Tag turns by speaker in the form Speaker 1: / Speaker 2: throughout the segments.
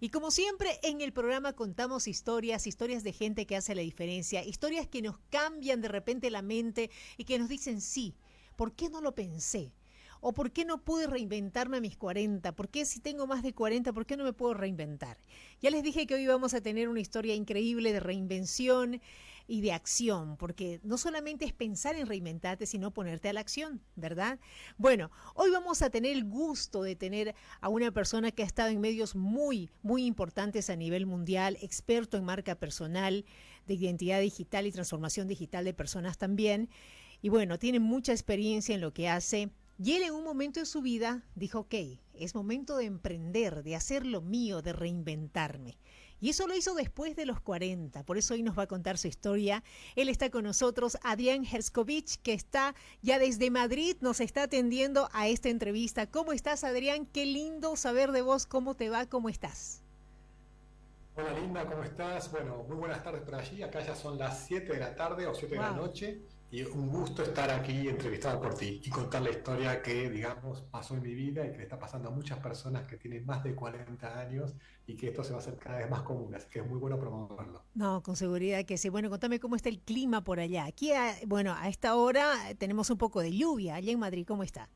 Speaker 1: Y como siempre, en el programa contamos historias, historias de gente que hace la diferencia, historias que nos cambian de repente la mente y que nos dicen sí, ¿por qué no lo pensé? ¿O por qué no pude reinventarme a mis 40? ¿Por qué si tengo más de 40, por qué no me puedo reinventar? Ya les dije que hoy vamos a tener una historia increíble de reinvención y de acción, porque no solamente es pensar en reinventarte, sino ponerte a la acción, ¿verdad? Bueno, hoy vamos a tener el gusto de tener a una persona que ha estado en medios muy importantes a nivel mundial, experto en marca personal, de identidad digital y transformación digital de personas también. Y bueno, tiene mucha experiencia en lo que hace. Y él en un momento de su vida dijo, ok, es momento de emprender, de hacer lo mío, de reinventarme. Y eso lo hizo después de los 40, por eso hoy nos va a contar su historia. Él está con nosotros, Adrián Herskovich, que está ya desde Madrid, nos está atendiendo a esta entrevista. ¿Cómo estás, Adrián? Qué lindo saber de vos, cómo te va, cómo estás.
Speaker 2: Hola Linda, ¿cómo estás? Bueno, muy buenas tardes por allí. Acá ya son las 7 de la tarde o 7 de la
Speaker 1: Wow.
Speaker 2: noche y un gusto estar aquí entrevistado por ti y contar la historia que, digamos, pasó en mi vida y que le está pasando a muchas personas que tienen más de 40 años y que esto se va a hacer cada vez más común, así que es muy bueno promoverlo.
Speaker 1: No, con seguridad que sí. Bueno, contame cómo está el clima por allá. Aquí, bueno, a esta hora tenemos un poco de lluvia. Allá en Madrid, ¿cómo está?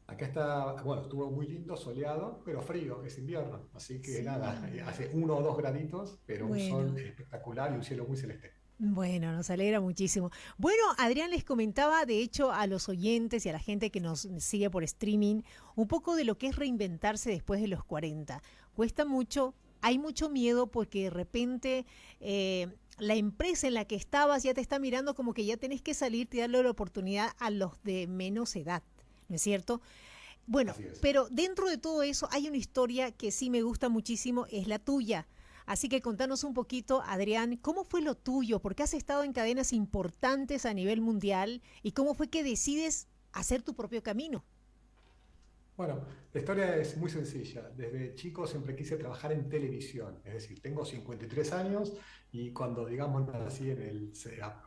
Speaker 2: Acá está, bueno, estuvo muy lindo, soleado, pero frío, es invierno, así que nada,
Speaker 1: Sí.
Speaker 2: hace 1 o 2 graditos, pero un sol
Speaker 1: Bueno.
Speaker 2: espectacular y un cielo muy celeste.
Speaker 1: Bueno, nos alegra muchísimo. Bueno, Adrián les comentaba, de hecho, a los oyentes y a la gente que nos sigue por streaming, un poco de lo que es reinventarse después de los 40. Cuesta mucho, hay mucho miedo porque de repente la empresa en la que estabas ya te está mirando como que ya tenés que salir y darle la oportunidad a los de menos edad, ¿no es cierto? Bueno,
Speaker 2: Así es.
Speaker 1: pero dentro de todo eso hay una historia que sí me gusta muchísimo, es la tuya. Así que contanos un poquito, Adrián, ¿cómo fue lo tuyo? Porque has estado en cadenas importantes a nivel mundial y cómo fue que decides hacer tu propio camino.
Speaker 2: Bueno, la historia es muy sencilla. Desde chico siempre quise trabajar en televisión. Es decir, tengo 53 años y cuando, digamos, nací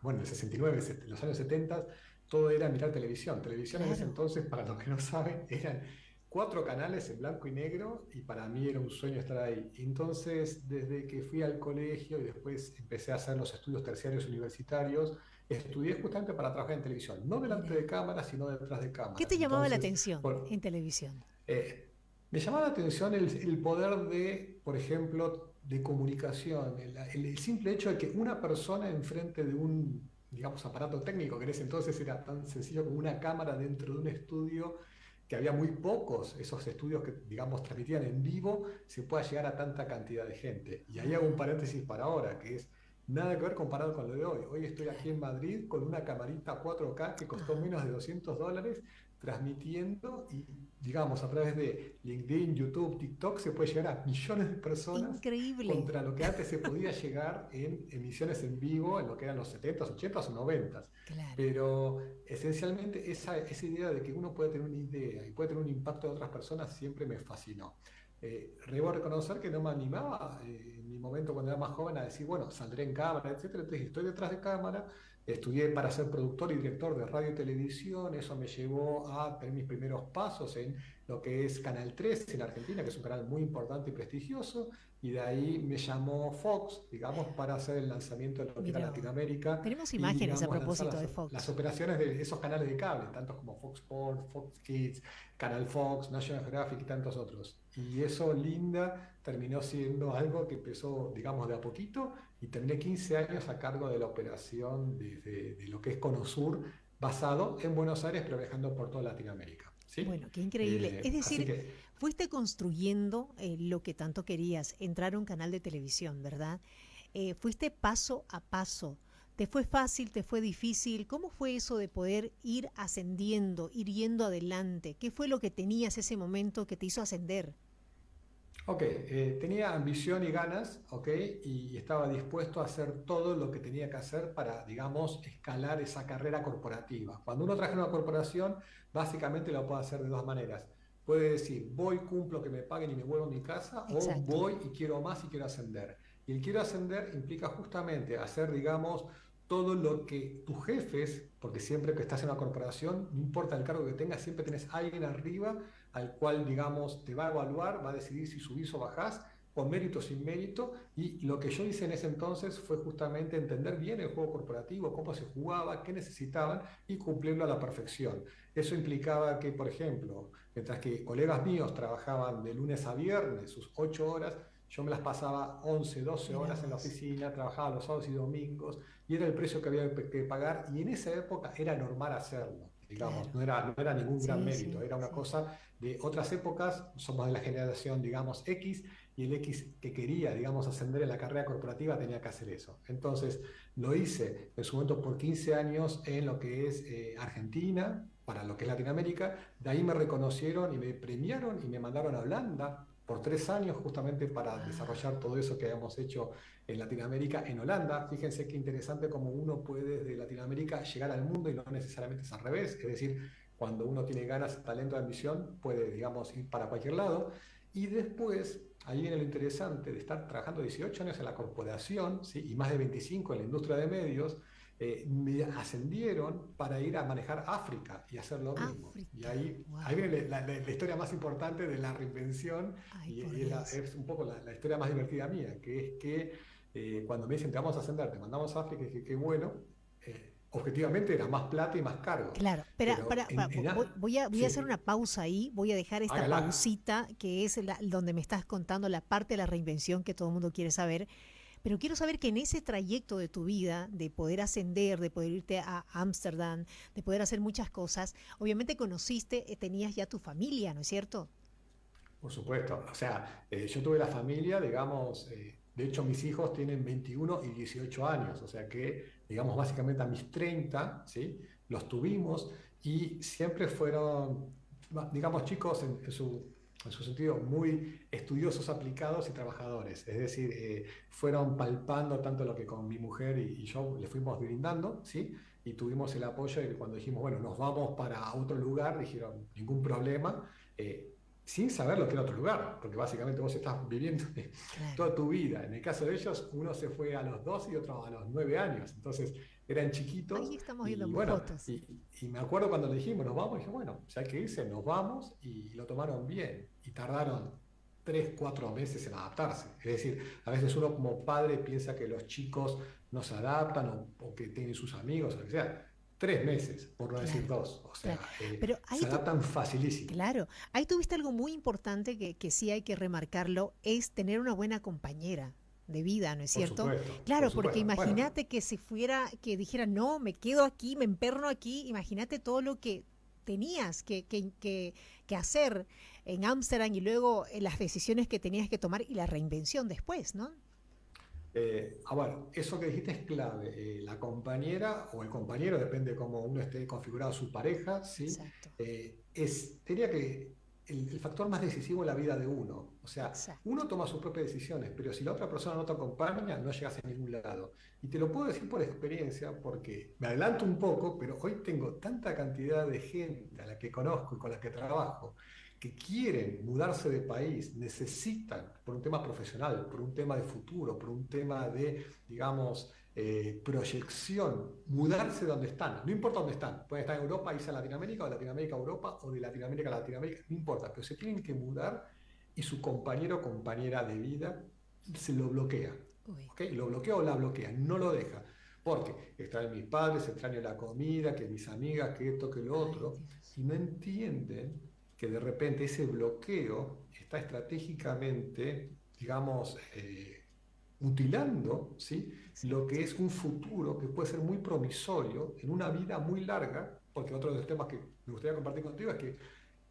Speaker 2: bueno, en el 69, en los años 70, todo era mirar televisión. Televisión en ese
Speaker 1: Claro.
Speaker 2: entonces, para los que no saben, eran 4 canales en blanco y negro y para mí era un sueño estar ahí. Entonces, desde que fui al colegio y después empecé a hacer los estudios terciarios universitarios, estudié justamente para trabajar en televisión. No delante de
Speaker 1: Mira,
Speaker 2: cámaras, sino detrás de
Speaker 1: ¿qué
Speaker 2: cámaras.
Speaker 1: te llamaba la
Speaker 2: Entonces,
Speaker 1: atención en
Speaker 2: por,
Speaker 1: televisión?
Speaker 2: eh, me llamaba la atención el poder de, por ejemplo, de comunicación, el simple hecho de que una persona enfrente de un, digamos, aparato técnico, que en ese entonces era tan sencillo como una cámara dentro de un estudio, que había muy pocos, esos estudios que, digamos, transmitían en vivo, se pueda llegar a tanta cantidad de gente. Y ahí hago un
Speaker 1: Ah,
Speaker 2: paréntesis para ahora, que es nada que ver comparado con lo de hoy. Hoy estoy aquí en
Speaker 1: claro.
Speaker 2: Madrid con una camarita 4K que costó
Speaker 1: Ajá.
Speaker 2: menos de $200 transmitiendo y, digamos, a través de LinkedIn, YouTube, TikTok, se puede llegar a millones de personas
Speaker 1: Increíble.
Speaker 2: contra lo que antes se podía llegar en emisiones en vivo, en lo que eran los 70s, 80s o 90s.
Speaker 1: Claro.
Speaker 2: Pero esencialmente esa idea de que uno puede tener una idea y puede tener un impacto en otras personas siempre me fascinó. Debo reconocer que no me animaba en mi momento cuando era más joven a decir, bueno, saldré en cámara, etcétera. Entonces estoy detrás de cámara, estudié para ser productor y director de radio y televisión, eso me llevó a tener mis primeros pasos en lo que es Canal 3 en Argentina, que es un canal muy importante y prestigioso, y de ahí me llamó Fox, digamos, para hacer el lanzamiento de lo que era
Speaker 1: Mira,
Speaker 2: Latinoamérica
Speaker 1: tenemos
Speaker 2: y,
Speaker 1: imágenes a
Speaker 2: digamos, lanzar
Speaker 1: propósito de
Speaker 2: las
Speaker 1: Fox.
Speaker 2: operaciones de esos canales de cable, tantos como Fox Sports, Fox Kids, Canal Fox, National Geographic y tantos otros. Y eso, Linda, terminó siendo algo que empezó, digamos, de a poquito y terminé 15 años a cargo de la operación de lo que es Conosur, basado en Buenos Aires, pero viajando por toda Latinoamérica. ¿Sí?
Speaker 1: Bueno, qué increíble. Es
Speaker 2: Así
Speaker 1: decir,
Speaker 2: que
Speaker 1: fuiste construyendo lo que tanto querías, entrar a un canal de televisión, ¿verdad? Fuiste paso a paso. ¿Te fue fácil, te fue difícil? ¿Cómo fue eso de poder ir ascendiendo, ir yendo adelante? ¿Qué fue lo que tenías ese momento que te hizo ascender?
Speaker 2: ok, tenía ambición y ganas, ok, y estaba dispuesto a hacer todo lo que tenía que hacer para, digamos, escalar esa carrera corporativa. Cuando uno trabaja en una corporación, básicamente lo puede hacer de dos maneras. Puede decir, voy, cumplo que me paguen y me vuelvo a mi casa, o
Speaker 1: Exacto.
Speaker 2: voy y quiero más y quiero ascender. Y el quiero ascender implica justamente hacer, digamos, todo lo que tus jefes, porque siempre que estás en una corporación, no importa el cargo que tengas, siempre tenés alguien arriba al cual, digamos, te va a evaluar, va a decidir si subís o bajás, con mérito o sin mérito, y lo que yo hice en ese entonces fue justamente entender bien el juego corporativo, cómo se jugaba, qué necesitaban y cumplirlo a la perfección. Eso implicaba que, por ejemplo, mientras que colegas míos trabajaban de lunes a viernes sus 8 horas, yo me las pasaba 11, 12
Speaker 1: Mira
Speaker 2: horas en la
Speaker 1: vos.
Speaker 2: oficina, trabajaba los sábados y domingos, y era el precio que había que pagar, y en esa época era normal hacerlo, digamos,
Speaker 1: Claro.
Speaker 2: no era ningún gran
Speaker 1: Sí,
Speaker 2: mérito,
Speaker 1: sí,
Speaker 2: era una
Speaker 1: sí.
Speaker 2: cosa de otras épocas. Somos de la generación, digamos, X, y el X que quería, digamos, ascender en la carrera corporativa tenía que hacer eso. Entonces, lo hice en su momento por 15 años en lo que es Argentina, para lo que es Latinoamérica. De ahí me reconocieron y me premiaron y me mandaron a Holanda por 3 años justamente para
Speaker 1: Wow.
Speaker 2: desarrollar todo eso que habíamos hecho en Latinoamérica, en Holanda. Fíjense qué interesante cómo uno puede desde Latinoamérica llegar al mundo y no necesariamente es al revés. Es decir, cuando uno tiene ganas, talento, ambición, puede, digamos, ir para cualquier lado. Y después, ahí viene lo interesante de estar trabajando 18 años en la corporación, ¿sí? Y más de 25 en la industria de medios. Me ascendieron para ir a manejar África y hacer lo mismo. Y
Speaker 1: África.
Speaker 2: ahí
Speaker 1: Wow.
Speaker 2: viene la historia más importante de la reinvención,
Speaker 1: Ay,
Speaker 2: y,
Speaker 1: por
Speaker 2: y
Speaker 1: Dios.
Speaker 2: es un poco la historia más divertida mía, que es que cuando me dicen te vamos a ascender, te mandamos a África, dije qué bueno. Objetivamente era más plata y más cargo,
Speaker 1: Claro,
Speaker 2: pero
Speaker 1: voy a hacer
Speaker 2: sí,
Speaker 1: una pausa ahí, voy a dejar esta
Speaker 2: hágala.
Speaker 1: pausita que es donde me estás contando la parte de la reinvención que todo el mundo quiere saber, pero quiero saber que en ese trayecto de tu vida, de poder ascender, de poder irte a Ámsterdam, de poder hacer muchas cosas, obviamente conociste, tenías ya tu familia, ¿no es cierto?
Speaker 2: Por supuesto, o sea, yo tuve la familia, digamos, de hecho mis hijos tienen 21 y 18 años, o sea que, digamos, básicamente a mis 30, ¿sí? Los tuvimos, y siempre fueron, digamos, chicos en su sentido muy estudiosos, aplicados y trabajadores. Es decir, fueron palpando tanto lo que con mi mujer y yo le fuimos brindando, ¿sí? Y tuvimos el apoyo de que cuando dijimos, bueno, nos vamos para otro lugar, dijeron, ningún problema. Sin saber lo que era otro lugar, porque básicamente vos estás viviendo
Speaker 1: Claro.
Speaker 2: toda tu vida. En el caso de ellos, uno se fue a los 2 y otro a los 9 años, entonces eran chiquitos.
Speaker 1: Ahí estamos viendo
Speaker 2: Y bueno,
Speaker 1: fotos.
Speaker 2: y me acuerdo cuando le dijimos, nos vamos, y dije, bueno, si hay que irse, nos vamos, y lo tomaron bien, y tardaron 3, 4 meses en adaptarse. Es decir, a veces uno como padre piensa que los chicos no se adaptan, o que tienen sus amigos, o lo que sea. 3 meses, por no decir
Speaker 1: Claro,
Speaker 2: 2. O
Speaker 1: claro.
Speaker 2: sea,
Speaker 1: Pero
Speaker 2: se
Speaker 1: ahí tú,
Speaker 2: adaptan facilísimo.
Speaker 1: claro, ahí tuviste algo muy importante que sí hay que remarcarlo, es tener una buena compañera de vida, ¿no es
Speaker 2: Por
Speaker 1: cierto?
Speaker 2: supuesto, por
Speaker 1: Claro, porque
Speaker 2: supuesto. Bueno,
Speaker 1: imagínate que si fuera, que dijera, no, me quedo aquí, me emperno aquí, imagínate todo lo que tenías que hacer en Ámsterdam y luego las decisiones que tenías que tomar y la reinvención después, ¿no?
Speaker 2: bueno, eso que dijiste es clave. La compañera o el compañero, depende de cómo uno esté configurado su pareja, ¿sí?
Speaker 1: Exacto,
Speaker 2: Diría que el factor más decisivo en la vida de uno. O sea,
Speaker 1: exacto.
Speaker 2: uno toma sus propias decisiones, pero si la otra persona no te acompaña, no llegas a ningún lado. Y te lo puedo decir por experiencia, porque me adelanto un poco, pero hoy tengo tanta cantidad de gente a la que conozco y con la que trabajo, que quieren mudarse de país, necesitan, por un tema profesional, por un tema de futuro, por un tema de, digamos, proyección, mudarse donde están. No importa dónde están. Pueden estar en Europa, irse a Latinoamérica, o de Latinoamérica a Europa, o de Latinoamérica a Latinoamérica, no importa, pero se tienen que mudar, y su compañero o compañera de vida se lo bloquea.
Speaker 1: Uy,
Speaker 2: ¿Ok? Lo bloquea o la bloquea, no lo deja. Porque extraño a mis padres, extraño la comida, que mis amigas, que esto, que lo
Speaker 1: ay
Speaker 2: otro,
Speaker 1: Dios.
Speaker 2: y no entienden que de repente ese bloqueo está estratégicamente, digamos, mutilando, ¿sí? Lo
Speaker 1: Exacto.
Speaker 2: que es un futuro que puede ser muy promisorio en una vida muy larga, porque otro de los temas que me gustaría compartir contigo es que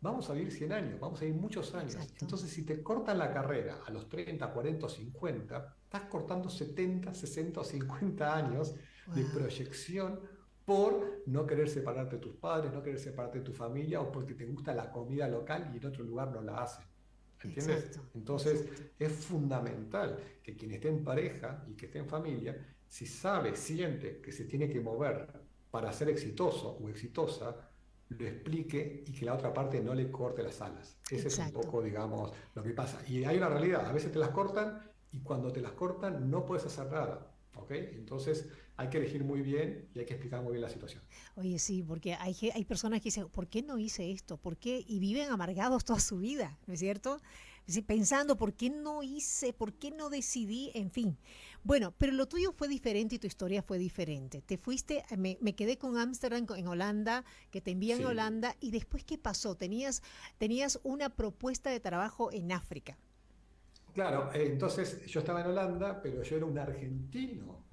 Speaker 2: vamos a vivir 100 años, vamos a vivir muchos años.
Speaker 1: Exacto.
Speaker 2: Entonces, si te cortan la carrera a los 30, 40 o 50, estás cortando 70, 60 o 50 años de
Speaker 1: Wow.
Speaker 2: proyección por no querer separarte de tus padres, no querer separarte de tu familia, o porque te gusta la comida local y en otro lugar no la hacen. ¿Entiendes?
Speaker 1: Exacto.
Speaker 2: Entonces,
Speaker 1: Exacto.
Speaker 2: es fundamental que quien esté en pareja y que esté en familia, si sabe, siente que se tiene que mover para ser exitoso o exitosa, lo explique, y que la otra parte no le corte las alas. Ese es un
Speaker 1: Exacto.
Speaker 2: poco, digamos, lo que pasa. Y hay una realidad, a veces te las cortan, y cuando te las cortan no puedes hacer nada. ¿Ok? Entonces hay que elegir muy bien y hay que explicar muy bien la situación.
Speaker 1: Oye, sí, porque hay personas que dicen, ¿por qué no hice esto? ¿Por qué? Y viven amargados toda su vida, ¿no es cierto? Sí, pensando, ¿por qué no hice? ¿Por qué no decidí? En fin. Bueno, pero lo tuyo fue diferente y tu historia fue diferente. Te fuiste, me quedé con Ámsterdam, en Holanda, que te envían a
Speaker 2: Sí,
Speaker 1: Holanda, y después, ¿qué pasó? Tenías una propuesta de trabajo en África.
Speaker 2: claro, entonces yo estaba en Holanda, pero yo era un argentino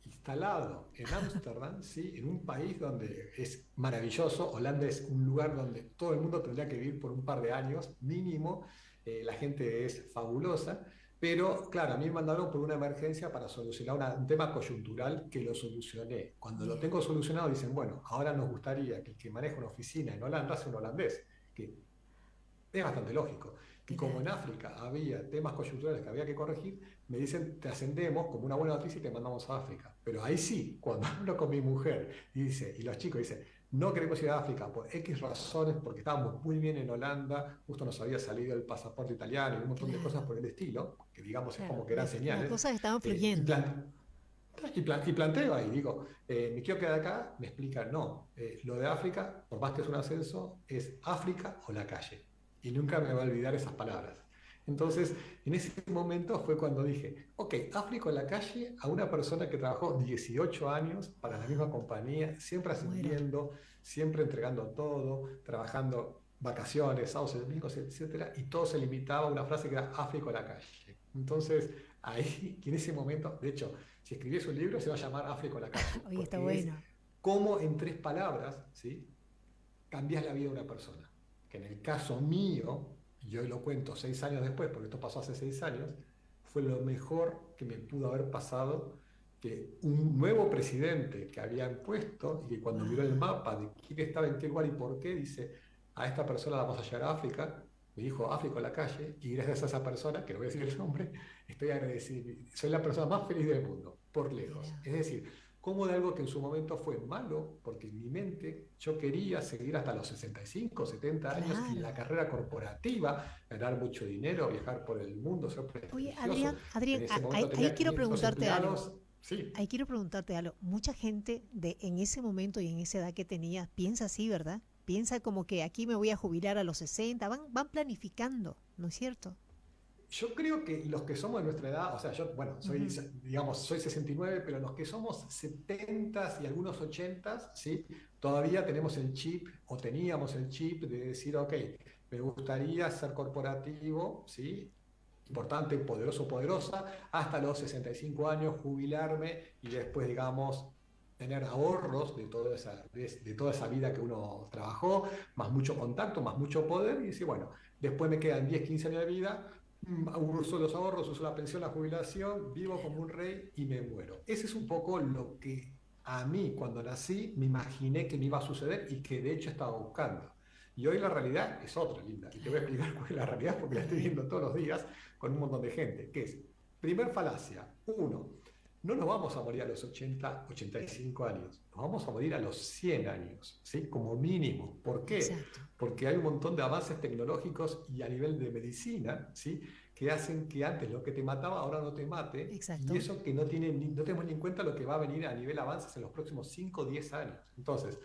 Speaker 2: instalado en Ámsterdam, ¿sí? En un país donde es maravilloso. Holanda es un lugar donde todo el mundo tendría que vivir por un par de años mínimo. La gente es fabulosa, pero claro, a mí me mandaron por una emergencia para solucionar un tema coyuntural que lo solucioné. Cuando lo
Speaker 1: Bien,
Speaker 2: tengo solucionado dicen, bueno, ahora nos gustaría que el que maneja una oficina en Holanda sea un holandés, que es bastante lógico. Que como en
Speaker 1: claro.
Speaker 2: África había temas coyunturales que había que corregir, me dicen, te ascendemos como una buena noticia y te mandamos a África. Pero ahí sí, cuando hablo con mi mujer y dice, y los chicos dicen, no queremos ir a África por X razones, porque estábamos muy bien en Holanda, justo nos había salido el pasaporte italiano y un montón de cosas
Speaker 1: Claro,
Speaker 2: por el estilo, que digamos es
Speaker 1: claro.
Speaker 2: como que eran
Speaker 1: Las
Speaker 2: señales,
Speaker 1: cosas estaban
Speaker 2: y,
Speaker 1: fluyendo.
Speaker 2: y planteo ahí, digo, me quiero quedar acá, me explican, no, lo de África, por más que es un ascenso, es África o la calle. Y nunca me va a olvidar esas palabras. Entonces, en ese momento fue cuando dije, ok, África o la calle a una persona que trabajó 18 años para la misma compañía, siempre
Speaker 1: Muero.
Speaker 2: ascendiendo, siempre entregando todo, trabajando vacaciones, sábados y domingos, etcétera, y todo se limitaba a una frase que era África o la calle. Entonces, ahí, en ese momento, de hecho, si escribís un libro se va a llamar África o la calle,
Speaker 1: Oye, está
Speaker 2: porque es
Speaker 1: bueno.
Speaker 2: cómo en 3 palabras, ¿sí? Cambias la vida de una persona. Que en el caso mío, y hoy lo cuento 6 años después, porque esto pasó hace 6 años, fue lo mejor que me pudo haber pasado, que un nuevo presidente que habían puesto y que cuando miró el
Speaker 1: Wow.
Speaker 2: mapa de quién estaba en qué lugar y por qué, dice, a esta persona la vamos a llevar a África, me dijo África en la calle, y gracias a esa persona, que no voy a decir el nombre, estoy agradecido, soy la persona más feliz del mundo, por lejos.
Speaker 1: Mira.
Speaker 2: Es decir, como de algo que en su momento fue malo, porque en mi mente yo quería seguir hasta los 65, 70 años en
Speaker 1: Claro.
Speaker 2: la carrera corporativa, ganar mucho dinero, viajar por el mundo, ser
Speaker 1: Oye,
Speaker 2: prestigioso.
Speaker 1: Adrián,
Speaker 2: En ese
Speaker 1: ahí,
Speaker 2: momento
Speaker 1: ahí
Speaker 2: tenía
Speaker 1: quiero
Speaker 2: 500
Speaker 1: preguntarte algo.
Speaker 2: empleados. Sí,
Speaker 1: Ahí quiero preguntarte algo. Mucha gente en ese momento y en esa edad que tenía piensa así, ¿verdad? Piensa como que aquí me voy a jubilar a los 60. Van planificando, ¿no es cierto?
Speaker 2: yo creo que los que somos de nuestra edad, o sea, yo, bueno, soy,
Speaker 1: Ujú.
Speaker 2: digamos, soy 69, pero los que somos 70 y algunos 80, ¿sí? Todavía tenemos el chip, o teníamos el chip de decir, ok, me gustaría ser corporativo, ¿sí? Importante, poderoso, poderosa, hasta los 65 años, jubilarme y después, digamos, tener ahorros de toda esa vida que uno trabajó, más mucho contacto, más mucho poder, y decir, bueno, después me quedan 10, 15 años de vida, uso los ahorros, uso la pensión, la jubilación, vivo como un rey y me muero. Ese es un poco lo que a mí, cuando nací, me imaginé que me iba a suceder y que de hecho estaba buscando. Y hoy la realidad es otra, Linda. Y te voy a
Speaker 1: Claro.
Speaker 2: explicar cuál es la realidad porque
Speaker 1: A
Speaker 2: la estoy
Speaker 1: ver.
Speaker 2: viendo todos los días con un montón de gente. Que es, primer falacia, uno, no nos vamos a morir a los 80, 85 años, nos vamos a morir a los 100 años, ¿sí? Como mínimo. ¿Por qué?
Speaker 1: Exacto.
Speaker 2: Porque hay un montón de avances tecnológicos y a nivel de medicina, ¿sí? Que hacen que antes lo que te mataba ahora no te mate, y
Speaker 1: Exacto.
Speaker 2: eso que no tenemos ni en cuenta lo que va a venir a nivel avances en los próximos 5 o 10 años. Entonces,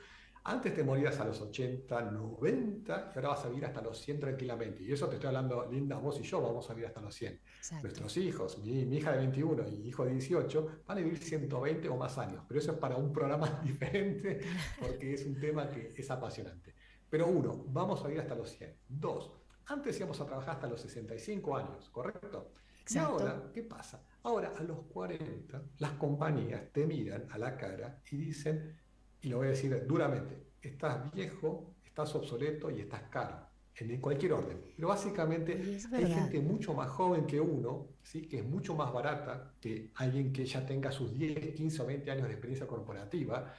Speaker 2: antes te morías a los 80, 90 y ahora vas a vivir hasta los 100 tranquilamente. Y eso te estoy hablando, Linda, vos y yo vamos a vivir hasta los 100.
Speaker 1: Exacto.
Speaker 2: Nuestros hijos, mi hija de 21 y hijo de 18, van a vivir 120 o más años. Pero eso es para un programa diferente porque es un tema que es apasionante. Pero uno, vamos a vivir hasta los 100. Dos, antes íbamos a trabajar hasta los 65 años, ¿correcto? Y
Speaker 1: Exacto.
Speaker 2: ahora, ¿qué pasa? Ahora, a los 40, las compañías te miran a la cara y dicen, y lo voy a decir duramente, estás viejo, estás obsoleto y estás caro, en cualquier orden. Pero básicamente
Speaker 1: Oye, es
Speaker 2: hay
Speaker 1: verdad.
Speaker 2: gente mucho más joven que uno, ¿sí? Que es mucho más barata que alguien que ya tenga sus 10, 15 o 20 años de experiencia corporativa.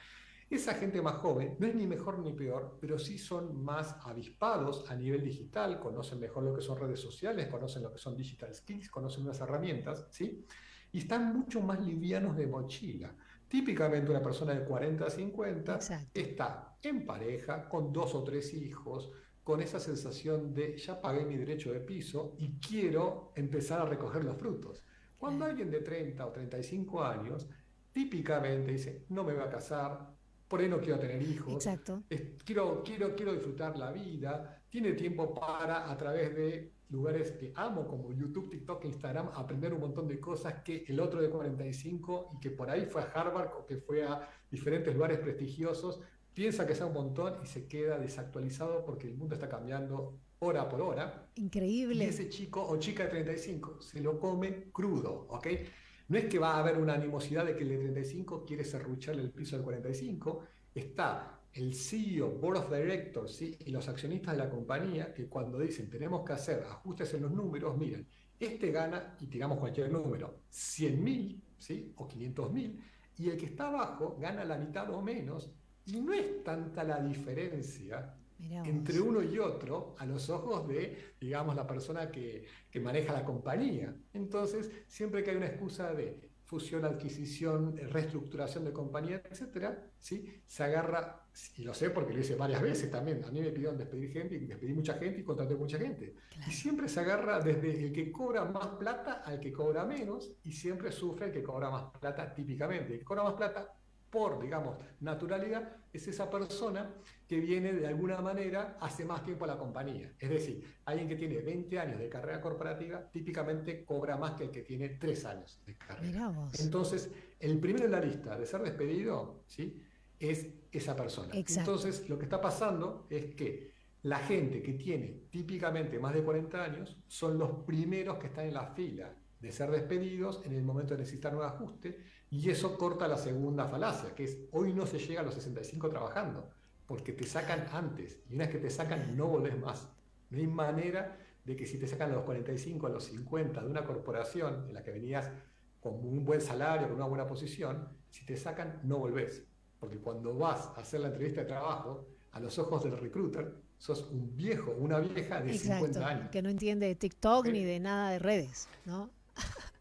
Speaker 2: Esa gente más joven no es ni mejor ni peor, pero sí son más avispados a nivel digital, conocen mejor lo que son redes sociales, conocen lo que son digital skills, conocen unas herramientas, ¿sí? Y están mucho más livianos de mochila. Típicamente una persona de 40 a 50
Speaker 1: Exacto.
Speaker 2: está en pareja, con 2 o 3 hijos, con esa sensación de ya pagué mi derecho de piso y quiero empezar a recoger los frutos. Cuando
Speaker 1: Claro.
Speaker 2: alguien de 30 o 35 años típicamente dice, no me voy a casar, por ahí no quiero tener hijos,
Speaker 1: Exacto.
Speaker 2: quiero disfrutar la vida, tiene tiempo para, a través de lugares que amo, como YouTube, TikTok, Instagram, aprender un montón de cosas que el otro de 45 y que por ahí fue a Harvard o que fue a diferentes lugares prestigiosos, piensa que sabe un montón y se queda desactualizado porque el mundo está cambiando hora por hora. Y
Speaker 1: Increíble.
Speaker 2: ese chico o chica de 35 se lo come crudo, ¿ok? No es que va a haber una animosidad de que el de 35 quiere serrucharle el piso del 45, está el CEO, Board of Directors, ¿sí? Y los accionistas de la compañía que cuando dicen tenemos que hacer ajustes en los números, miren, este gana, y tiramos cualquier número, 100.000, ¿sí? O 500.000, y el que está abajo gana la mitad o menos, y no es tanta la diferencia
Speaker 1: Mirá
Speaker 2: entre
Speaker 1: vos.
Speaker 2: uno y otro a los ojos de, digamos, la persona que maneja la compañía. Entonces, siempre que hay una excusa de fusión, adquisición, reestructuración de compañía, etcétera, ¿sí? Se agarra, y lo sé porque lo hice varias veces también, a mí me pidieron despedir gente, y despedí mucha gente y contraté mucha gente. Y
Speaker 1: Claro.
Speaker 2: siempre se agarra desde el que cobra más plata al que cobra menos, y siempre sufre el que cobra más plata típicamente. El que cobra más plata por, digamos, naturalidad, es esa persona que viene de alguna manera hace más tiempo a la compañía. Es decir, alguien que tiene 20 años de carrera corporativa típicamente cobra más que el que tiene 3 años de carrera.
Speaker 1: Mirá vos.
Speaker 2: Entonces, el primero en la lista de ser despedido, ¿sí? Es esa persona.
Speaker 1: Exacto.
Speaker 2: Entonces, lo que está pasando es que la gente que tiene típicamente más de 40 años son los primeros que están en la fila de ser despedidos en el momento de necesitar un ajuste, y eso corta la segunda falacia, que es hoy no se llega a los 65 trabajando, porque te sacan
Speaker 1: Claro,
Speaker 2: antes, y una vez que te sacan
Speaker 1: claro.
Speaker 2: no volvés más. No hay manera de que si te sacan a los 45, a los 50 de una corporación en la que venías con un buen salario, con una buena posición, si te sacan no volvés. Porque cuando vas a hacer la entrevista de trabajo, a los ojos del recruiter, sos un viejo, una vieja de 50
Speaker 1: Exacto.
Speaker 2: años.
Speaker 1: Que no entiende de TikTok
Speaker 2: ¿Ok?
Speaker 1: ni de nada de redes, ¿no?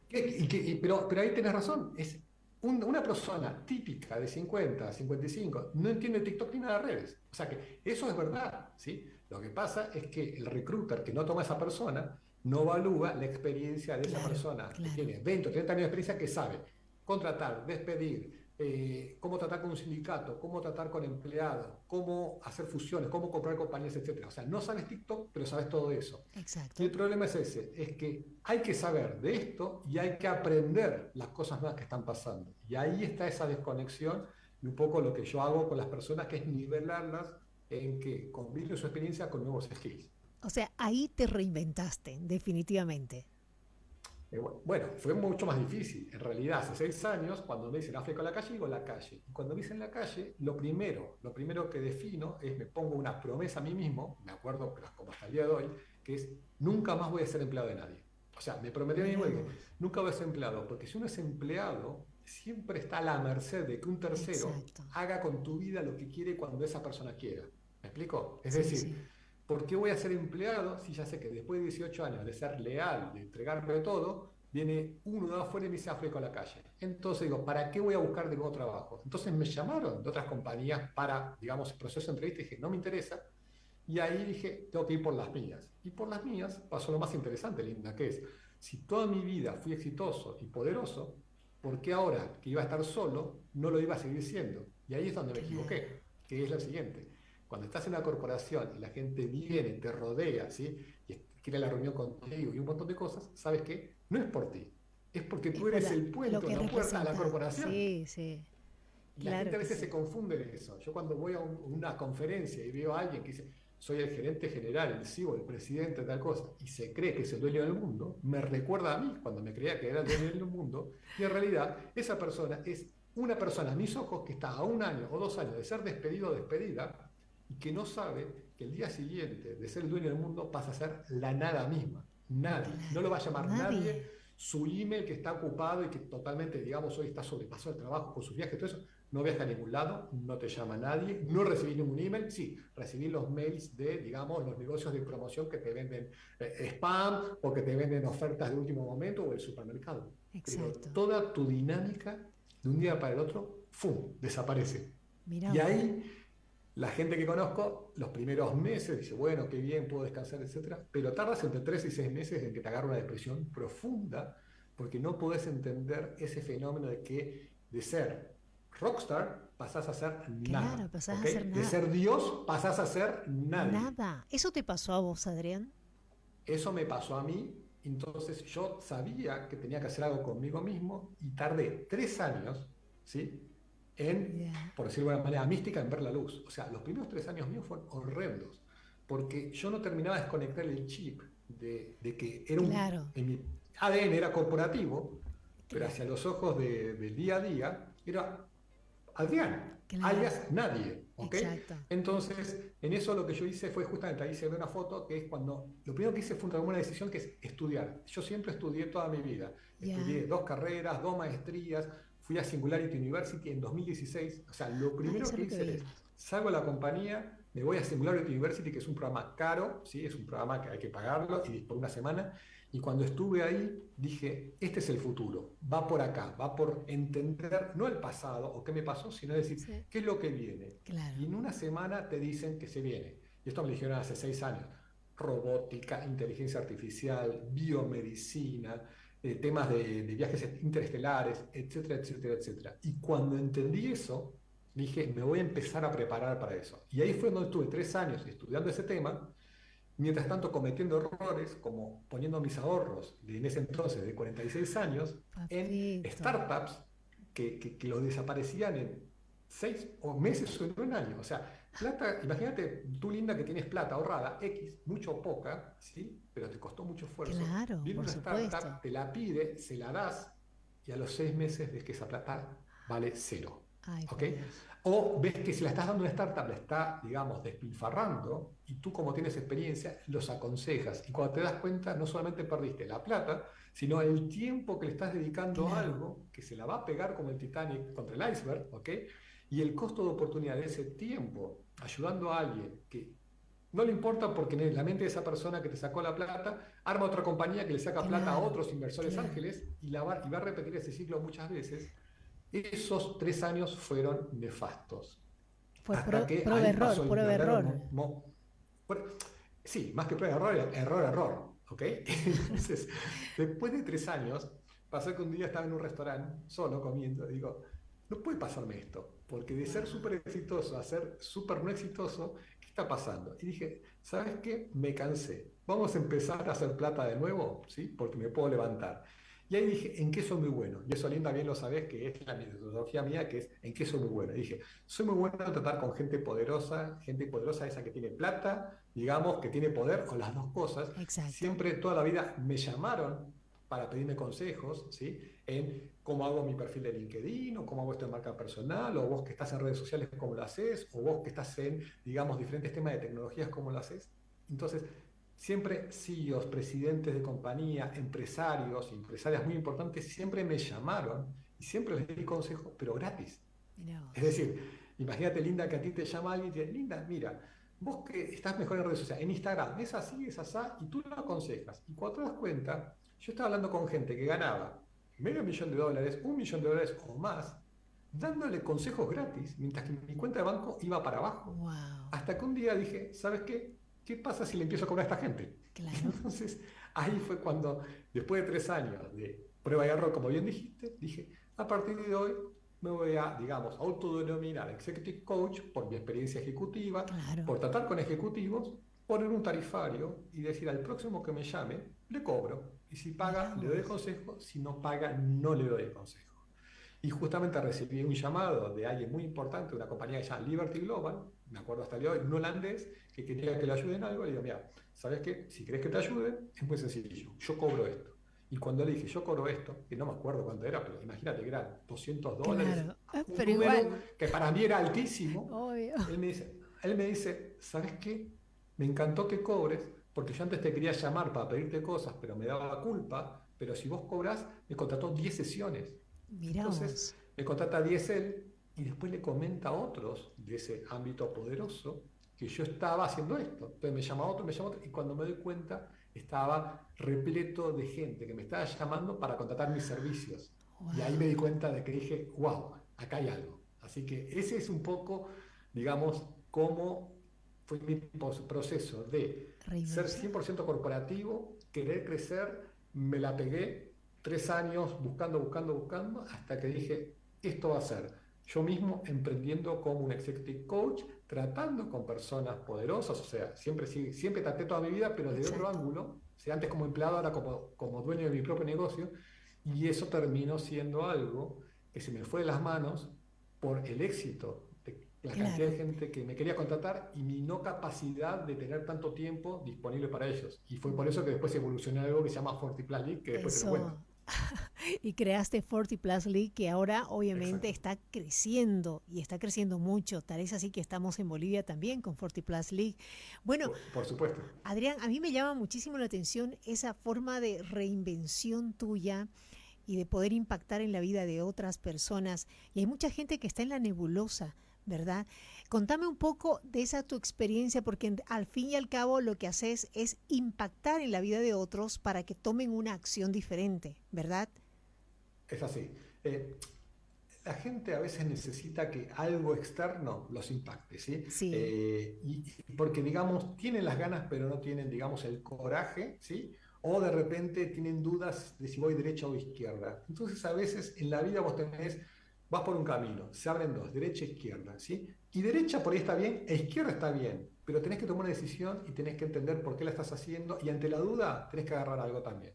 Speaker 2: Pero ahí tenés razón, es una persona típica de 50, 55, no entiende TikTok ni nada de redes. O sea que eso es verdad, ¿sí? Lo que pasa es que el recruiter que no toma a esa persona no evalúa la experiencia de esa
Speaker 1: Claro,
Speaker 2: persona que
Speaker 1: claro.
Speaker 2: tiene 20 o 30 años de experiencia, que sabe contratar, despedir, cómo tratar con un sindicato, cómo tratar con empleados, cómo hacer fusiones, cómo comprar compañías, etcétera. O sea, no sabes TikTok, pero sabes todo eso. Y el
Speaker 1: Exacto.
Speaker 2: problema es ese, es que hay que saber de esto y hay que aprender las cosas nuevas que están pasando. Y ahí está esa desconexión y un poco lo que yo hago con las personas, que es nivelarlas en que combinen su experiencia con nuevos skills.
Speaker 1: O sea, ahí te reinventaste, definitivamente.
Speaker 2: Bueno, fue mucho más difícil. En realidad, hace 6 años, cuando me dicen África a la calle, digo la calle. Y cuando me dicen la calle, lo primero que defino es, me pongo una promesa a mí mismo, me acuerdo, pero como hasta el día de hoy, que es, nunca más voy a ser empleado de nadie. O sea, me prometí a mí mismo
Speaker 1: Mirá
Speaker 2: que
Speaker 1: vos.
Speaker 2: nunca voy a ser empleado, porque si uno es empleado, siempre está a la merced de que un tercero
Speaker 1: Exacto.
Speaker 2: haga con tu vida lo que quiere cuando esa persona quiera. ¿Me explico? Es
Speaker 1: Sí,
Speaker 2: decir,
Speaker 1: sí.
Speaker 2: ¿por qué voy a ser empleado si ya sé que después de 18 años de ser leal, de entregarme todo, viene uno de afuera y me dice África a la calle? Entonces digo, ¿para qué voy a buscar de nuevo trabajo? Entonces me llamaron de otras compañías para, digamos, el proceso de entrevista y dije, no me interesa. Y ahí dije, tengo que ir por las mías. Y por las mías pasó lo más interesante, Linda, que es, si toda mi vida fui exitoso y poderoso, ¿por qué ahora que iba a estar solo no lo iba a seguir siendo? Y ahí es donde me
Speaker 1: Claro.
Speaker 2: equivoqué, que es lo siguiente. Cuando estás en una corporación y la gente viene, te rodea, ¿sí? Y quiere la reunión contigo y un montón de cosas, ¿sabes qué? No es por ti, es porque
Speaker 1: Es
Speaker 2: tú
Speaker 1: por
Speaker 2: eres el
Speaker 1: lo
Speaker 2: puente o
Speaker 1: que
Speaker 2: la puerta a la
Speaker 1: representa.
Speaker 2: corporación.
Speaker 1: Sí, sí.
Speaker 2: Y la gente
Speaker 1: Claro
Speaker 2: a
Speaker 1: que
Speaker 2: veces se
Speaker 1: sí.
Speaker 2: confunde en eso. Yo cuando voy a una conferencia y veo a alguien que dice, soy el gerente general, el CEO, el presidente, tal cosa, y se cree que es el dueño del mundo, me recuerda a mí cuando me creía que era el dueño del mundo, y en realidad esa persona es una persona a mis ojos que está a 1 año o 2 años de ser despedido o despedida, y que no sabe que el día siguiente de ser el dueño del mundo pasa a ser la nada misma. Nadie. No lo
Speaker 1: Claro.
Speaker 2: va a llamar
Speaker 1: Nadie.
Speaker 2: nadie. Su email que está ocupado y que totalmente, digamos, hoy está sobrepasado el trabajo con sus viajes, todo eso, no viaja a ningún lado, no te llama nadie, no recibís ningún email, sí, recibís los mails de, digamos, los negocios de promoción que te venden spam o que te venden ofertas de último momento o el supermercado. Pero
Speaker 1: Exacto.
Speaker 2: toda tu dinámica de un día para el otro, ¡fum!, desaparece.
Speaker 1: Mirá
Speaker 2: Y
Speaker 1: vos.
Speaker 2: ahí la gente que conozco, los primeros meses, dice, bueno, qué bien, puedo descansar, etcétera, pero tardas entre 3 y 6 meses en que te agarra una depresión profunda porque no podés entender ese fenómeno de ser rockstar pasás a ser
Speaker 1: Claro,
Speaker 2: nada,
Speaker 1: pasás
Speaker 2: ¿ok?
Speaker 1: a hacer
Speaker 2: De
Speaker 1: nada.
Speaker 2: ser Dios pasás a ser nadie.
Speaker 1: Nada. ¿Eso te pasó a vos, Adrián?
Speaker 2: Eso me pasó a mí, entonces yo sabía que tenía que hacer algo conmigo mismo y tardé 3 años, ¿sí? En,
Speaker 1: Ya.
Speaker 2: por decirlo de alguna manera, mística, en ver la luz. O sea, los primeros 3 años míos fueron horrendos, porque yo no terminaba de desconectar el chip de que era
Speaker 1: Claro,
Speaker 2: en mi ADN era corporativo, pero hacia
Speaker 1: claro,
Speaker 2: los ojos del día a día era Adrián,
Speaker 1: claro.
Speaker 2: alias nadie, ¿ok?
Speaker 1: Exacto.
Speaker 2: Entonces, en eso lo que yo hice fue justamente, ahí se ve una foto, que es cuando, lo primero que hice fue tomar una decisión que es estudiar. Yo siempre estudié toda mi vida.
Speaker 1: Ya.
Speaker 2: Estudié 2 carreras, 2 maestrías, fui a Singularity University en 2016. O sea, lo
Speaker 1: Ah,
Speaker 2: primero
Speaker 1: eso es
Speaker 2: que
Speaker 1: lo que
Speaker 2: hice es,
Speaker 1: vimos.
Speaker 2: salgo de la compañía, me voy a Singularity University, que es un programa caro, ¿sí? Es un programa que hay que pagarlo y por una semana. Y cuando estuve ahí, dije, este es el futuro, va por acá, va por entender no el pasado o qué me pasó, sino decir,
Speaker 1: Sí,
Speaker 2: ¿qué es lo que viene?
Speaker 1: claro.
Speaker 2: Y en una semana te dicen que se viene. Y esto me lo dijeron hace 6 años. Robótica, inteligencia artificial, biomedicina, temas de viajes interestelares, etcétera, etcétera, etcétera. Y cuando entendí eso, dije, me voy a empezar a preparar para eso. Y ahí fue donde estuve 3 años estudiando ese tema, mientras tanto cometiendo errores como poniendo mis ahorros en ese entonces de 46 años en
Speaker 1: Papito.
Speaker 2: startups que los desaparecían en 6 meses o en un año. O sea, plata, imagínate tú, Linda, que tienes plata ahorrada, X, mucho o poca, ¿sí? Pero te costó mucho esfuerzo.
Speaker 1: Claro,
Speaker 2: Viene
Speaker 1: por
Speaker 2: una
Speaker 1: supuesto.
Speaker 2: startup, te la pide, se la das y a los 6 meses ves que esa plata vale cero.
Speaker 1: Ay,
Speaker 2: ¿Ok?
Speaker 1: por Dios.
Speaker 2: O ves que si la estás dando a una startup, la está, digamos, despilfarrando y tú como tienes experiencia, los aconsejas. Y cuando te das cuenta, no solamente perdiste la plata, sino el tiempo que le estás dedicando a
Speaker 1: Claro,
Speaker 2: algo que se la va a pegar como el Titanic contra el iceberg, ¿ok? Y el costo de oportunidad de ese tiempo ayudando a alguien que no le importa porque en la mente de esa persona que te sacó la plata, arma otra compañía que le saca plata a
Speaker 1: claro,
Speaker 2: otros inversores
Speaker 1: claro.
Speaker 2: ángeles y va a repetir ese ciclo muchas veces. Esos 3 años fueron nefastos.
Speaker 1: Fue
Speaker 2: Hasta que
Speaker 1: prueba
Speaker 2: ahí
Speaker 1: error,
Speaker 2: pasó el
Speaker 1: prueba
Speaker 2: verdadero
Speaker 1: error.
Speaker 2: bueno, sí, más que prueba de error, error, error. ¿Ok? Entonces, después de 3 años, pasó que un día estaba en un restaurante solo comiendo y digo, no puede pasarme esto, porque de ser
Speaker 1: Wow.
Speaker 2: súper exitoso a ser súper no exitoso, ¿qué está pasando? Y dije, ¿sabes qué? Me cansé. Vamos a empezar a hacer plata de nuevo, ¿sí? Porque me puedo levantar. Y ahí dije, ¿en qué soy muy bueno? Y eso, Linda, bien lo sabes, que es la metodología mía, que es ¿en qué soy muy bueno? Y dije, soy muy bueno en tratar con gente poderosa esa que tiene plata, digamos, que tiene poder, o las dos cosas.
Speaker 1: Exacto.
Speaker 2: Siempre, toda la vida, me llamaron para pedirme consejos, ¿sí? En cómo hago mi perfil de LinkedIn, o cómo hago esto en marca personal, o vos que estás en redes sociales, cómo lo haces, o vos que estás en, digamos, diferentes temas de tecnologías, cómo lo haces. Entonces, siempre CEOs, presidentes de compañía, empresarios, empresarias muy importantes, siempre me llamaron y siempre les di consejos, pero gratis.
Speaker 1: Mirá
Speaker 2: Es
Speaker 1: vos.
Speaker 2: decir, imagínate, Linda, que a ti te llama alguien y te dice, Linda, mira, vos que estás mejor en redes sociales, en Instagram, es así, es asá, y tú lo aconsejas. Y cuando te das cuenta, yo estaba hablando con gente que ganaba $500,000, $1 millón o más, dándole consejos gratis, mientras que mi cuenta de banco iba para abajo.
Speaker 1: Wow.
Speaker 2: Hasta que un día dije, ¿sabes qué? ¿Qué pasa si le empiezo a cobrar a esta gente?
Speaker 1: Claro.
Speaker 2: Entonces, ahí fue cuando, después de 3 años de prueba y error, como bien dijiste, dije, a partir de hoy me voy a, digamos, autodenominar Executive Coach por mi experiencia ejecutiva,
Speaker 1: Claro.
Speaker 2: por tratar con ejecutivos, poner un tarifario y decir al próximo que me llame, le cobro. Y si
Speaker 1: Mirá
Speaker 2: paga, le doy el
Speaker 1: vos.
Speaker 2: consejo, si no paga, no le doy el consejo. Y justamente recibí un llamado de alguien muy importante, una compañía que se llama Liberty Global, me acuerdo hasta el día de hoy, un holandés, que quería que le ayude en algo. Le digo, mira, ¿sabes qué? Si querés que te ayude, es muy sencillo, yo cobro esto. Y cuando le dije, yo cobro esto, que no me acuerdo cuánto era, pero imagínate que eran $200,
Speaker 1: Claro.
Speaker 2: un
Speaker 1: Pero
Speaker 2: número
Speaker 1: igual.
Speaker 2: que para mí era altísimo.
Speaker 1: Obvio.
Speaker 2: Él me dice, ¿sabes qué? Me encantó que cobres, porque yo antes te quería llamar para pedirte cosas, pero me daba culpa, pero si vos cobrás, me contrató 10 sesiones.
Speaker 1: Mirá
Speaker 2: Entonces,
Speaker 1: vos.
Speaker 2: me contrata 10 él y después le comenta a otros de ese ámbito poderoso que yo estaba haciendo esto. Entonces me llama otro, y cuando me doy cuenta estaba repleto de gente que me estaba llamando para contratar mis servicios. Y ahí me
Speaker 1: Wow.
Speaker 2: di cuenta de que dije, wow, acá hay algo. Así que ese es un poco, digamos, cómo fue mi proceso de ser
Speaker 1: Reinvención.
Speaker 2: 100% corporativo, querer crecer, me la pegué 3 años buscando, buscando, buscando, hasta que dije, esto va a ser. yo mismo emprendiendo como un executive coach, tratando con personas poderosas, o sea, siempre traté toda mi vida, pero desde otro
Speaker 1: Exacto.
Speaker 2: ángulo, o sea, antes como empleado, ahora como dueño de mi propio negocio, y eso terminó siendo algo que se me fue de las manos por el éxito de la cantidad
Speaker 1: Claro.
Speaker 2: de gente que me quería contratar y mi no capacidad de tener tanto tiempo disponible para ellos. Y fue por eso que después evolucioné a algo que se llama Forty Plus League, que después te lo cuento.
Speaker 1: Eso. Y creaste 40 Plus League, que ahora obviamente
Speaker 2: Exacto.
Speaker 1: está creciendo y está creciendo mucho. Tal es así que estamos en Bolivia también con 40 Plus League. Bueno,
Speaker 2: Por supuesto.
Speaker 1: Adrián, a mí me llama muchísimo la atención esa forma de reinvención tuya y de poder impactar en la vida de otras personas. Y hay mucha gente que está en la nebulosa, ¿verdad? Contame un poco de esa tu experiencia, porque al fin y al cabo lo que haces es impactar en la vida de otros para que tomen una acción diferente, ¿verdad?
Speaker 2: Es así. Eh, la gente a veces necesita que algo externo los impacte, ¿sí?
Speaker 1: Sí,
Speaker 2: Y porque, digamos, tienen las ganas, pero no tienen, digamos, el coraje, ¿sí? O de repente tienen dudas de si voy derecha o izquierda. Entonces, a veces en la vida vos tenés, vas por un camino, se abren dos, derecha e izquierda, ¿sí? Y derecha por ahí está bien, e izquierda está bien, pero tenés que tomar una decisión y tenés que entender por qué la estás haciendo y ante la duda tenés que agarrar algo también.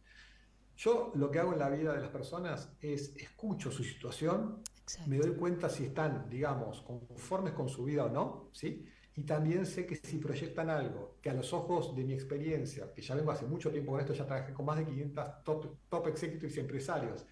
Speaker 2: Yo lo que hago en la vida de las personas es escucho su situación, me
Speaker 1: exacto.
Speaker 2: doy cuenta si están, digamos, conformes con su vida o no, ¿sí? Y también sé que si proyectan algo que a los ojos de mi experiencia, que ya vengo hace mucho tiempo con esto, ya trabajé con más de 500 top executives y empresarios,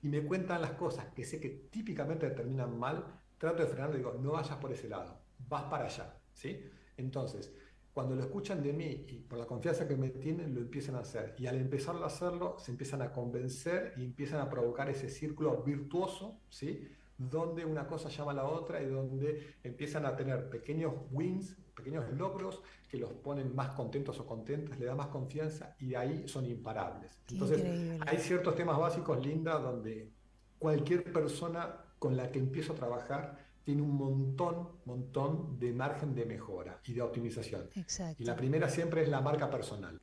Speaker 2: y me cuentan las cosas que sé que típicamente terminan mal, trato de frenarlo y digo, no vayas por ese lado, vas para allá, ¿sí? Entonces, cuando lo escuchan de mí y por la confianza que me tienen, lo empiezan a hacer. Y al empezar a hacerlo, se empiezan a convencer y empiezan a provocar ese círculo virtuoso, ¿sí? Donde una cosa llama a la otra y donde empiezan a tener pequeños wins, pequeños logros que los ponen más contentos o contentas, le da más confianza y de ahí son imparables.
Speaker 1: Qué
Speaker 2: Entonces,
Speaker 1: increíble.
Speaker 2: hay ciertos temas básicos, Linda, donde cualquier persona con la que empiezo a trabajar tiene un montón de margen de mejora y de optimización. Y la
Speaker 1: Exacto.
Speaker 2: primera siempre es la marca personal.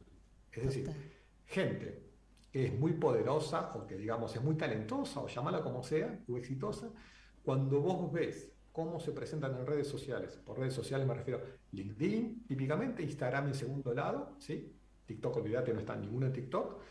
Speaker 2: Es decir,
Speaker 1: Total.
Speaker 2: gente que es muy poderosa o que digamos es muy talentosa o llámala como sea, o exitosa, cuando vos ves cómo se presentan en redes sociales, por redes sociales me refiero LinkedIn, típicamente, Instagram en segundo lado, ¿sí? TikTok, olvídate, no está ninguno en TikTok,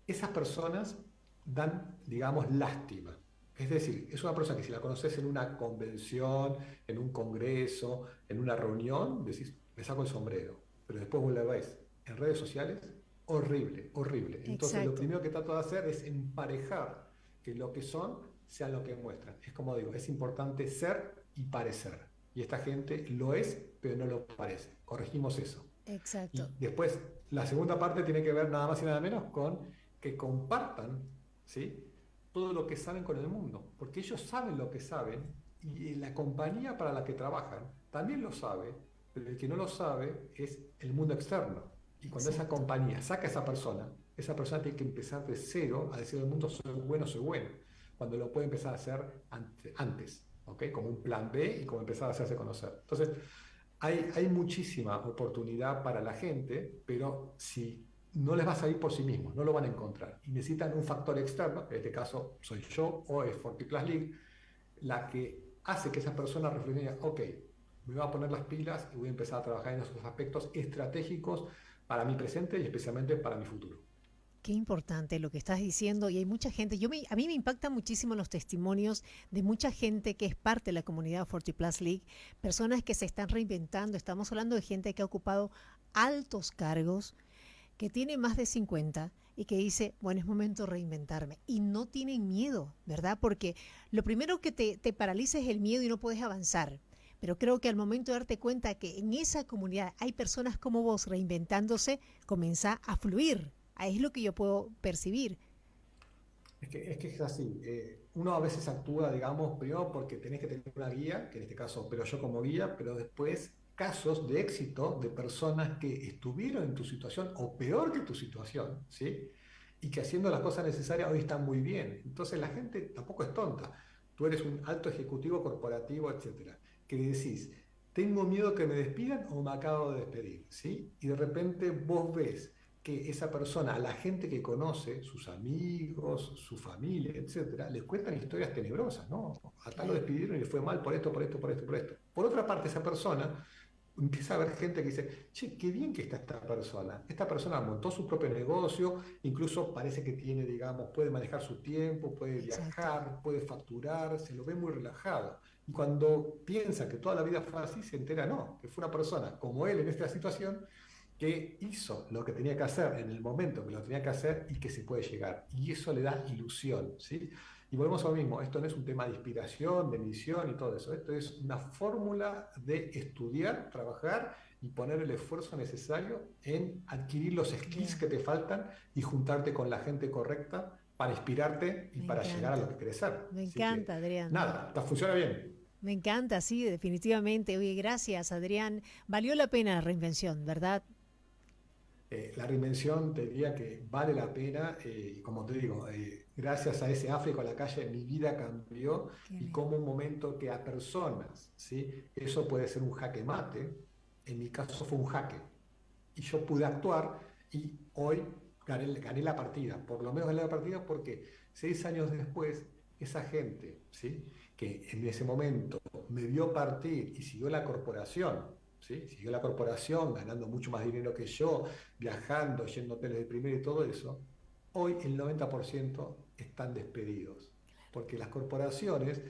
Speaker 2: esas personas dan, digamos, lástima. Es decir, es una persona que si la conoces en una convención, en un congreso, en una reunión, decís, me saco el sombrero. Pero después vos la ves en redes sociales, horrible, horrible. Entonces lo
Speaker 1: Exacto.
Speaker 2: primero que trato de hacer es emparejar que lo que son sea lo que muestran. Es como digo, es importante ser y parecer. Y esta gente lo es, pero no lo parece. Corregimos eso.
Speaker 1: Exacto.
Speaker 2: Y después, la segunda parte tiene que ver nada más y nada menos con que compartan, ¿sí? Todo lo que saben con el mundo, porque ellos saben lo que saben y la compañía para la que trabajan también lo sabe, pero el que no lo sabe es el mundo externo. Y cuando esa
Speaker 1: Exacto.
Speaker 2: compañía saca a esa persona tiene que empezar de cero a decir al mundo soy bueno, soy bueno, cuando lo puede empezar a hacer antes, ¿ok? Como un plan B y como empezar a hacerse conocer. Entonces, hay muchísima oportunidad para la gente, pero si no les va a salir por sí mismos, no lo van a encontrar. Y necesitan un factor externo, que en este caso soy yo o es Forty Plus League, la que hace que esa persona reflexione, ok, me voy a poner las pilas y voy a empezar a trabajar en esos aspectos estratégicos para mi presente y especialmente para mi futuro.
Speaker 1: Qué importante lo que estás diciendo y hay mucha gente, a mí me impactan muchísimo los testimonios de mucha gente que es parte de la comunidad 40 Plus League, personas que se están reinventando, estamos hablando de gente que ha ocupado altos cargos, que tiene más de 50 y que dice, bueno, es momento de reinventarme y no tienen miedo, ¿verdad? Porque lo primero que te paraliza es el miedo y no puedes avanzar. Pero creo que al momento de darte cuenta que en esa comunidad hay personas como vos reinventándose, comienza a fluir. Ahí es lo que yo puedo percibir.
Speaker 2: Es que es así. Uno a veces actúa, digamos, primero porque tenés que tener una guía, que en este caso, pero yo como guía, pero después casos de éxito de personas que estuvieron en tu situación o peor que tu situación, ¿sí? Y que haciendo las cosas necesarias hoy están muy bien. Entonces la gente tampoco es tonta. Tú eres un alto ejecutivo corporativo, etcétera, que decís, tengo miedo que me despidan o me acabo de despedir, ¿sí? Y de repente vos ves que esa persona, a la gente que conoce, sus amigos, su familia, etcétera, les cuentan historias tenebrosas, ¿no? A tal lo despidieron y le fue mal por esto, por esto, por esto, por esto. Por otra parte, esa persona empieza a haber gente que dice, che, qué bien que está esta persona. Esta persona montó su propio negocio, incluso parece que tiene, digamos, puede manejar su tiempo, puede viajar, puede facturar, se lo ve muy relajado. Y cuando piensa que toda la vida fue así, se entera, no, que fue una persona como él en esta situación que hizo lo que tenía que hacer en el momento que lo tenía que hacer y que se puede llegar. Y eso le da ilusión, ¿sí? Y volvemos a lo mismo, esto no es un tema de inspiración, de misión y todo eso, esto es una fórmula de estudiar, trabajar y poner el esfuerzo necesario en adquirir los skills que te faltan y juntarte con la gente correcta para inspirarte y para llegar a lo que querés ser.
Speaker 1: Me encanta, Adrián.
Speaker 2: Nada, funciona bien.
Speaker 1: Me encanta, sí, definitivamente. Oye, gracias, Adrián. Valió la pena la reinvención, ¿verdad?
Speaker 2: La reinvención te diría que vale la pena, y como te digo, gracias a ese África a la calle mi vida cambió y como un momento que a personas, ¿sí? Eso puede ser un jaque mate, en mi caso fue un jaque y yo pude actuar y hoy gané la partida, por lo menos gané la partida porque 6 años después esa gente, ¿sí? Que en ese momento me vio partir y siguió la corporación, ¿sí? Siguió la corporación ganando mucho más dinero que yo, viajando, yendo a hoteles de primera y todo eso, hoy el 90% están despedidos, porque las corporaciones,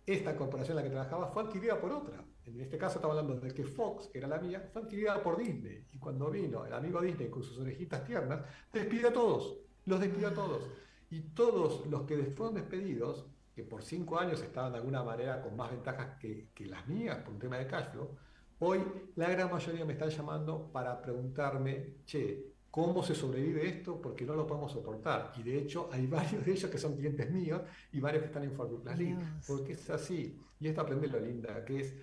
Speaker 2: esta corporación en la que trabajaba fue adquirida por otra. En este caso estamos hablando de que Fox, que era la mía, fue adquirida por Disney. Y cuando vino el amigo Disney con sus orejitas tiernas, despidió a todos, los despidió a todos. Y todos los que fueron despedidos, que por 5 años estaban de alguna manera con más ventajas que las mías por un tema de cash flow, hoy la gran mayoría me están llamando para preguntarme, che, ¿cómo se sobrevive esto? Porque no lo podemos soportar. Y de hecho hay varios de ellos que son clientes míos y varios que están en Fortune League. Porque es así. Y esto aprende lo linda, que es,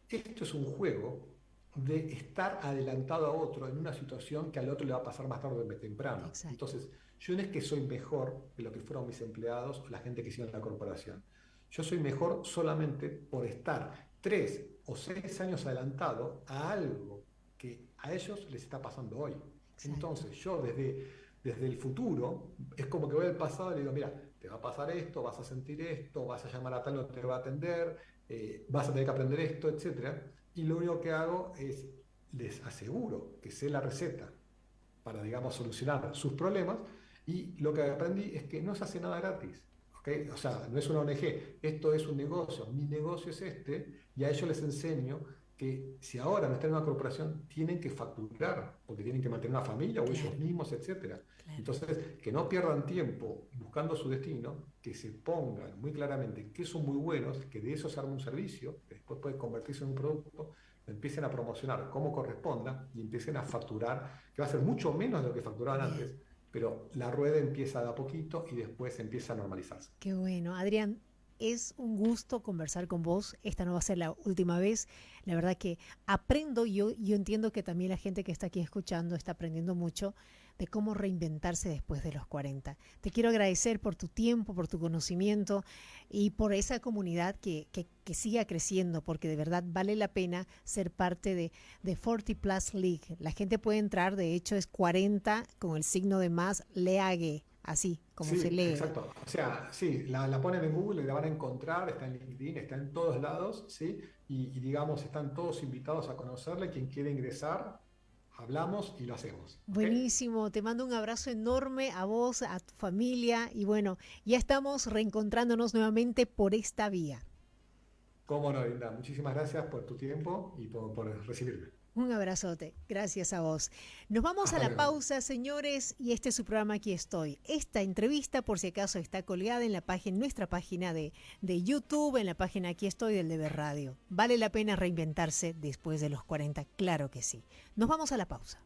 Speaker 2: esto es un juego de estar adelantado a otro en una situación que al otro le va a pasar más tarde o más temprano. Exacto. Entonces, yo no es que soy mejor que lo que fueron mis empleados o la gente que hicieron la corporación. Yo soy mejor solamente por estar 3 o 6 años adelantado a algo que a ellos les está pasando hoy. Exacto. Entonces yo desde el futuro es como que voy al pasado y le digo, mira, te va a pasar esto, vas a sentir esto, vas a llamar a tal no te va a atender, vas a tener que aprender esto, etc. Y lo único que hago es, les aseguro que sé la receta para, digamos, solucionar sus problemas y lo que aprendí es que no se hace nada gratis. ¿Okay? O sea, no es una ONG, esto es un negocio, mi negocio es este, y a ellos les enseño que si ahora no están en una corporación, tienen que facturar, porque tienen que mantener una familia o ellos mismos, etc. Claro. Entonces, que no pierdan tiempo buscando su destino, que se pongan muy claramente que son muy buenos, que de eso se arma un servicio, que después puede convertirse en un producto, lo empiecen a promocionar como corresponda y empiecen a facturar, que va a ser mucho menos de lo que facturaban antes, pero la rueda empieza de a poquito y después empieza a normalizarse.
Speaker 1: Qué bueno. Adrián, es un gusto conversar con vos. Esta no va a ser la última vez. La verdad que aprendo, yo entiendo que también la gente que está aquí escuchando está aprendiendo mucho de cómo reinventarse después de los 40. Te quiero agradecer por tu tiempo, por tu conocimiento y por esa comunidad que siga creciendo, porque de verdad vale la pena ser parte de 40 Plus League. La gente puede entrar, de hecho es 40 con el signo de más, League, así como
Speaker 2: sí,
Speaker 1: se lee.
Speaker 2: Exacto. O sea, sí, la ponen en Google y la van a encontrar, está en LinkedIn, está en todos lados, ¿sí? Y digamos, están todos invitados a conocerle. Quien quiere ingresar, hablamos y lo hacemos.
Speaker 1: Buenísimo, ¿okay? Te mando un abrazo enorme a vos, a tu familia y bueno, ya estamos reencontrándonos nuevamente por esta vía.
Speaker 2: Cómo no, Linda. Muchísimas gracias por tu tiempo y por recibirme.
Speaker 1: Un abrazote, gracias a vos. Nos vamos a la pausa, señores, y este es su programa Aquí Estoy. Esta entrevista, por si acaso, está colgada en nuestra página de YouTube, en la página Aquí Estoy del Deber Radio. ¿Vale la pena reinventarse después de los 40? Claro que sí. Nos vamos a la pausa.